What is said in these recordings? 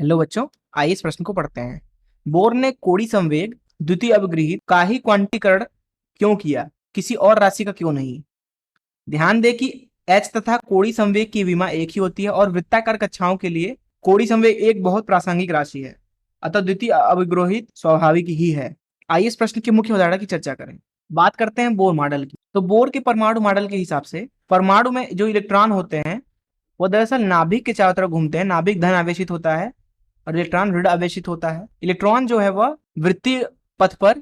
Hello बच्चों, आइए इस प्रश्न को पढ़ते हैं। बोर ने कोड़ी संवेग द्वितीय अवगृहित का ही क्वांटीकरण क्यों किया, किसी और राशि का क्यों नहीं? ध्यान दें कि एच तथा कोड़ी संवेग की विमा एक ही होती है और वृत्ताकार कक्षाओं के लिए कोड़ी संवेग एक बहुत प्रासंगिक राशि है, अतः द्वितीय अवग्रहित स्वाभाविक ही है। आइए इस प्रश्न के मुख्य उदाहरण की चर्चा करें। बात करते हैं बोर मॉडल की। तो बोर के परमाणु मॉडल के हिसाब से परमाणु में जो इलेक्ट्रॉन होते हैं वो दरअसल नाभिक के चारों तरफ घूमते हैं। नाभिक धन आवेशित होता है और इलेक्ट्रॉन ऋण आवेशित होता है। इलेक्ट्रॉन जो है वह वृत्तीय पथ पर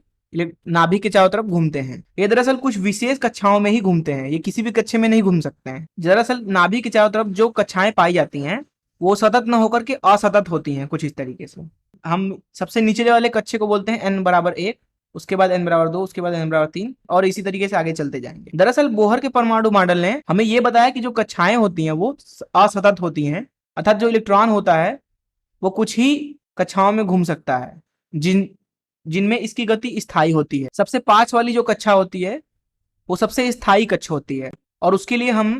नाभिक के चारों तरफ घूमते हैं। ये दरअसल कुछ विशेष कक्षाओं में ही घूमते हैं, ये किसी भी कक्षे में नहीं घूम सकते हैं। दरअसल नाभिक के चारों तरफ जो कक्षाएं पाई जाती हैं वो सतत न होकर के असतत होती हैं कुछ इस तरीके से। हम सबसे नीचे वाले कक्षे को बोलते हैं n बराबर 1, उसके बाद n बराबर 2, उसके बाद n बराबर 3 और इसी तरीके से आगे चलते जाएंगे। दरअसल बोहर के परमाणु मॉडल ने हमें यह बताया कि जो कक्षाएं होती हैं वो असतत होती हैं, अर्थात जो इलेक्ट्रॉन होता है वो कुछ ही कक्षाओं में घूम सकता है जिनमें इसकी गति स्थायी होती है। सबसे पांच वाली जो कक्षा होती है वो सबसे स्थायी कक्षा होती है और उसके लिए हम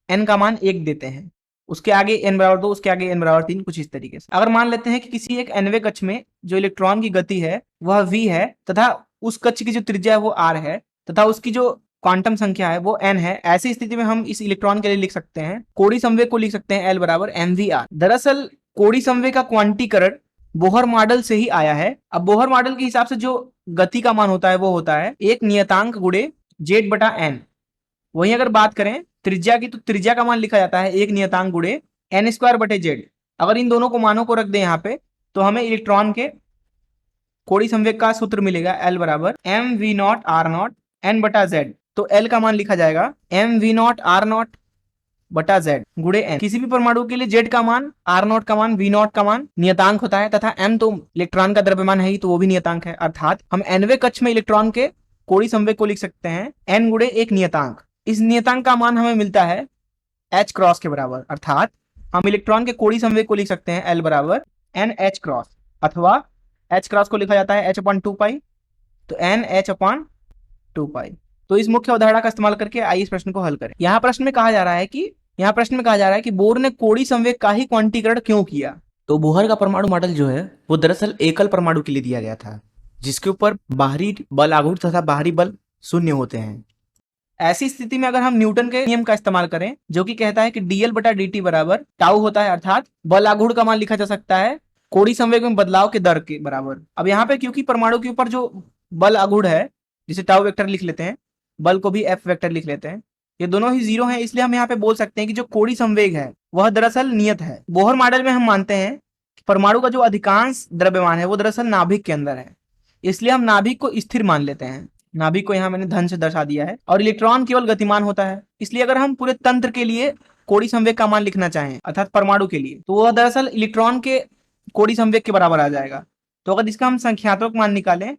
n का मान 1 देते हैं। उसके आगे n बराबर 2, उसके आगे n बराबर 3, कुछ इस तरीके से। अगर मान लेते हैं कि किसी एक nवें कक्ष में जो इलेक्ट्रॉन की गति है वह v है तथा उस कक्ष की जो त्रिज्या है वो r है तथा उसकी जो क्वांटम संख्या है वो n है, ऐसी स्थिति में हम इस इलेक्ट्रॉन के लिए लिख सकते हैं, कोड़ी संवेग को लिख सकते हैं L बराबर mvr। दरअसल कोड़ी संवेग का क्वांटीकरण बोहर मॉडल से ही आया है। अब बोहर मॉडल के हिसाब से जो गति का मान होता है वो होता है एक नियतांक गुणे जेड बटा एन। वहीं अगर बात करें त्रिज्या की तो त्रिज्या का मान लिखा जाता है एक नियतांक गुणे एन स्क्वायर बटे जेड। अगर इन दोनों को मानों को रख दें यहाँ पे तो हमें इलेक्ट्रॉन के कोड़ी संवेग का सूत्र मिलेगा एल बराबर M V naught R naught N बटा जेड। तो एल का मान लिखा जाएगा M V naught R naught बटा जेड गुणे एन। किसी भी परमाणु के लिए जेड का मान, आर नॉट का मान, वी नॉट का मान नियतांक होता है तथा एम तो इलेक्ट्रॉन का द्रव्यमान है ही तो वो भी नियतांक है। अर्थात हम एनवे कक्ष में इलेक्ट्रॉन के कोड़ी संवेग को लिख सकते हैं एन गुणे एक नियतांक। इस नियतांक का मान हमें मिलता है एच क्रॉस के बराबर। अर्थात हम इलेक्ट्रॉन के कोड़ी संवेग को लिख सकते हैं एल बराबर एन एच क्रॉस, अथवा एच क्रॉस को लिखा जाता है एच अपॉन 2 पाई, तो एन एच अपॉन 2 पाई। तो इस मुख्य उदाहरण का इस्तेमाल करके आइए इस प्रश्न को हल करें। यहाँ प्रश्न में कहा जा रहा है कि बोर ने कोड़ी संवेग का ही क्वांटीकरण क्यों किया। तो बोहर का परमाणु मॉडल जो है वो दरअसल एकल परमाणु के लिए दिया गया था जिसके ऊपर बाहरी बल आघूर्ण तथा बाहरी बल शून्य होते हैं। ऐसी स्थिति में अगर हम न्यूटन के नियम का इस्तेमाल करें जो कि कहता है कि dl बटा dt बराबर टाउ होता है, अर्थात बल आघूर्ण का मान लिखा जा सकता है कोड़ी संवेग में बदलाव के दर के बराबर। अब यहाँ पे क्योंकि परमाणु के ऊपर जो बल आघूर्ण है जिसे टाउ वेक्टर लिख लेते हैं, बल को भी एफ वेक्टर लिख लेते हैं, ये दोनों ही जीरो हैं, इसलिए हम यहाँ पे बोल सकते हैं कि जो कोड़ी संवेग है वह दरअसल नियत है। बोहर मॉडल में हम मानते हैं कि परमाणु का जो अधिकांश द्रव्यमान है वो दरअसल नाभिक के अंदर है, इसलिए हम नाभिक को स्थिर मान लेते हैं। नाभिक को यहाँ मैंने धन से दर्शा दिया है और इलेक्ट्रॉन केवल गतिमान होता है। इसलिए अगर हम पूरे तंत्र के लिए कोड़ी संवेग का मान लिखना चाहें अर्थात परमाणु के लिए तो वह दरअसल इलेक्ट्रॉन के कोड़ी संवेग के बराबर आ जाएगा। तो अगर इसका हम संख्यात्मक मान निकालें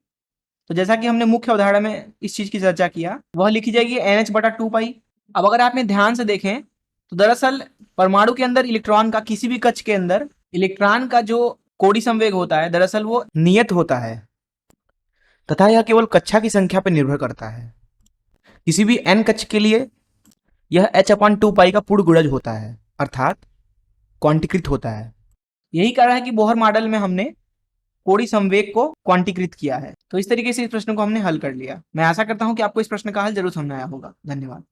तो जैसा कि हमने मुख्य उदाहरण में इस चीज की चर्चा किया वह लिखी जाएगी एन एच बटा 2 पाई। अब अगर आपने ध्यान से देखें तो दरअसल परमाणु के अंदर इलेक्ट्रॉन का किसी भी कक्ष के अंदर इलेक्ट्रॉन का जो कोड़ी संवेग होता है दरअसल वो नियत होता है तथा यह केवल कक्षा की संख्या पर निर्भर करता है। किसी भी n कक्ष के लिए यह h अपॉन 2 पाई का पूर्ण गुणज होता है, अर्थात क्वांटीकृत होता है। यही कारण है कि बोहर मॉडल में हमने कोड़ी संवेग को क्वांटीकृत किया है। तो इस तरीके से इस प्रश्न को हमने हल कर लिया। मैं आशा करता हूं कि आपको इस प्रश्न का हल जरूर समझ आया होगा। धन्यवाद।